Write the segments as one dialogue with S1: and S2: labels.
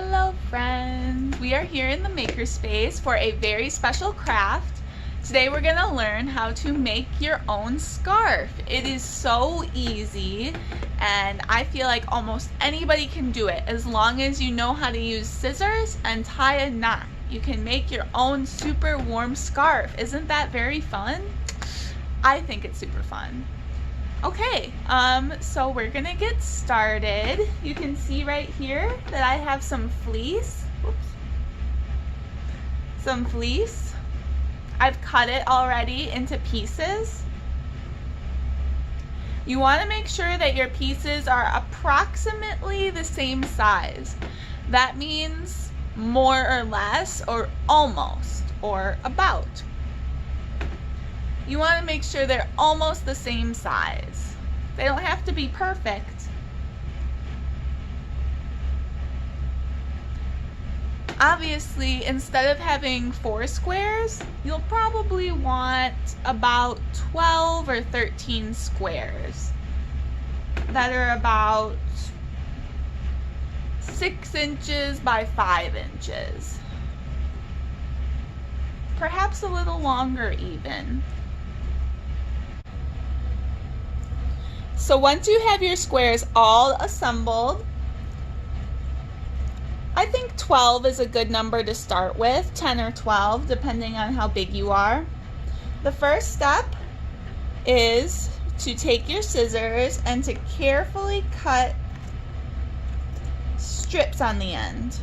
S1: Hello friends! We are here in the makerspace for a very special craft. Today we're going to learn how to make your own scarf. It is so easy and I feel like almost anybody can do it as long as you know how to use scissors and tie a knot. You can make your own super warm scarf. Isn't that very fun? I think it's super fun. Okay, so we're gonna get started. You can see right here that I have some fleece. Oops. Some fleece. I've cut it already into pieces. You want to make sure that your pieces are approximately the same size. That means more or less, or almost, or about. You want to make sure they're almost the same size. They don't have to be perfect. Obviously, instead of having 4 squares, you'll probably want about 12 or 13 squares that are about 6 inches by 5 inches. Perhaps a little longer even. So once you have your squares all assembled, I think 12 is a good number to start with, 10 or 12, depending on how big you are. The first step is to take your scissors and to carefully cut strips on the end,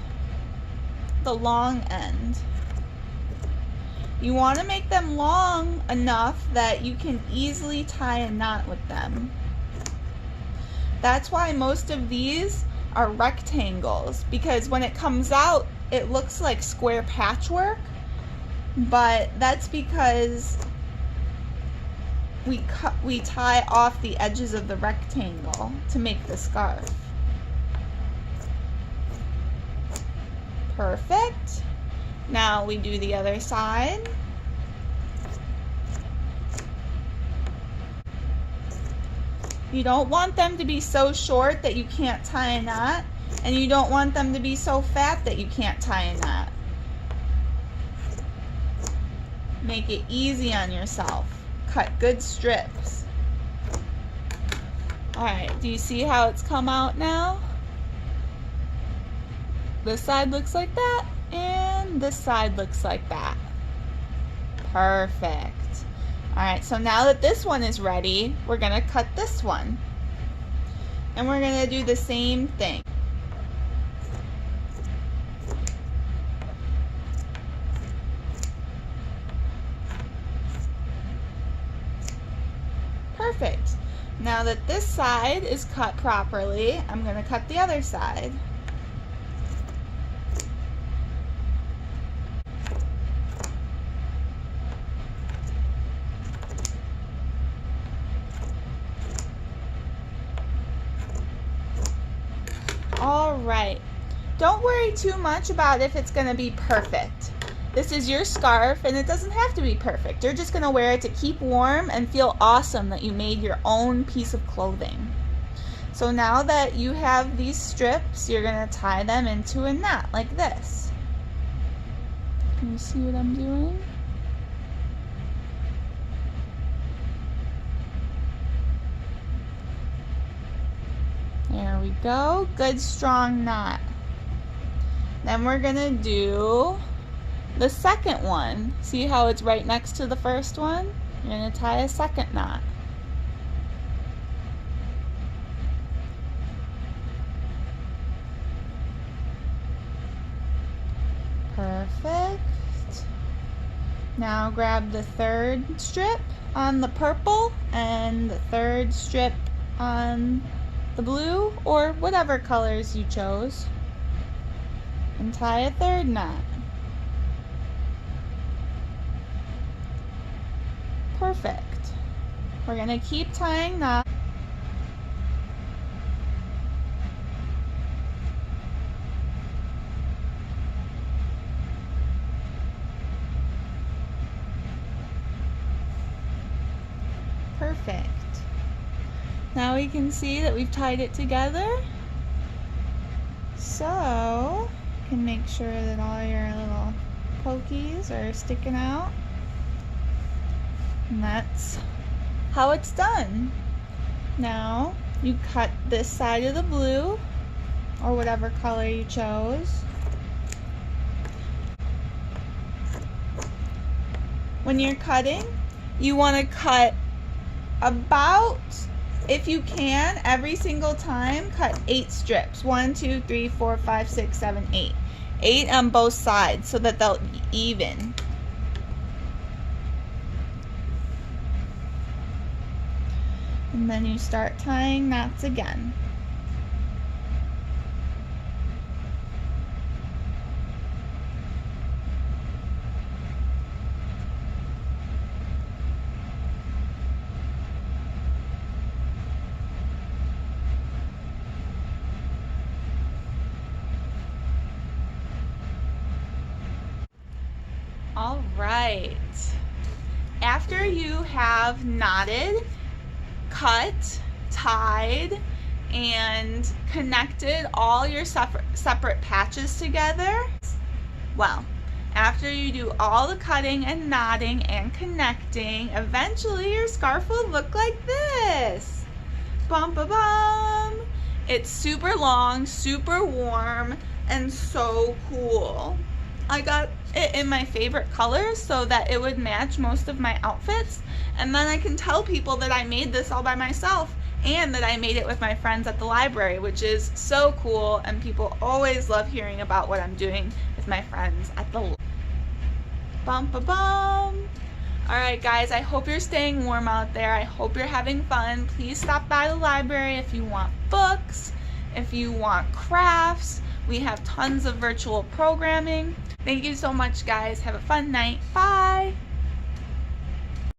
S1: the long end. You want to make them long enough that you can easily tie a knot with them. That's why most of these are rectangles, because when it comes out it looks like square patchwork, but that's because we tie off the edges of the rectangle to make the scarf. Perfect. Now we do the other side. You don't want them to be so short that you can't tie a knot, and you don't want them to be so fat that you can't tie a knot. Make it easy on yourself. Cut good strips. Alright, do you see how it's come out now? This side looks like that, and this side looks like that. Perfect. Alright, so now that this one is ready, we're going to cut this one. And we're going to do the same thing. Perfect. Now that this side is cut properly, I'm going to cut the other side. Alright, don't worry too much about if it's going to be perfect. This is your scarf and it doesn't have to be perfect. You're just going to wear it to keep warm and feel awesome that you made your own piece of clothing. So now that you have these strips, you're going to tie them into a knot like this. Can you see what I'm doing? There we go. Good strong knot. Then we're gonna do the second one. See how it's right next to the first one? You're gonna tie a second knot. Perfect. Now grab the third strip on the purple and the third strip on the blue, or whatever colors you chose, and tie a third knot. Perfect. We're going to keep tying knots. Perfect. Now we can see that we've tied it together. So can make sure that all your little pokies are sticking out. And that's how it's done. Now you cut this side of the blue, or whatever color you chose. When you're cutting, you want to cut about, if you can, every single time, cut 8 strips. 1, 2, 3, 4, 5, 6, 7, 8. 8 on both sides so that they'll be even. And then you start tying knots again. All right. After you have knotted, cut, tied, and connected all your separate patches together, well, after you do all the cutting and knotting and connecting, eventually your scarf will look like this. Bum ba bum. It's super long, super warm, and so cool. I got it in my favorite colors so that it would match most of my outfits, and then I can tell people that I made this all by myself and that I made it with my friends at the library, which is so cool, and people always love hearing about what I'm doing with my friends at the bum ba bum. Alright guys, I hope you're staying warm out there. I hope you're having fun. Please stop by the library if you want books, if you want crafts. We have tons of virtual programming. Thank you so much, guys. Have a fun night. Bye.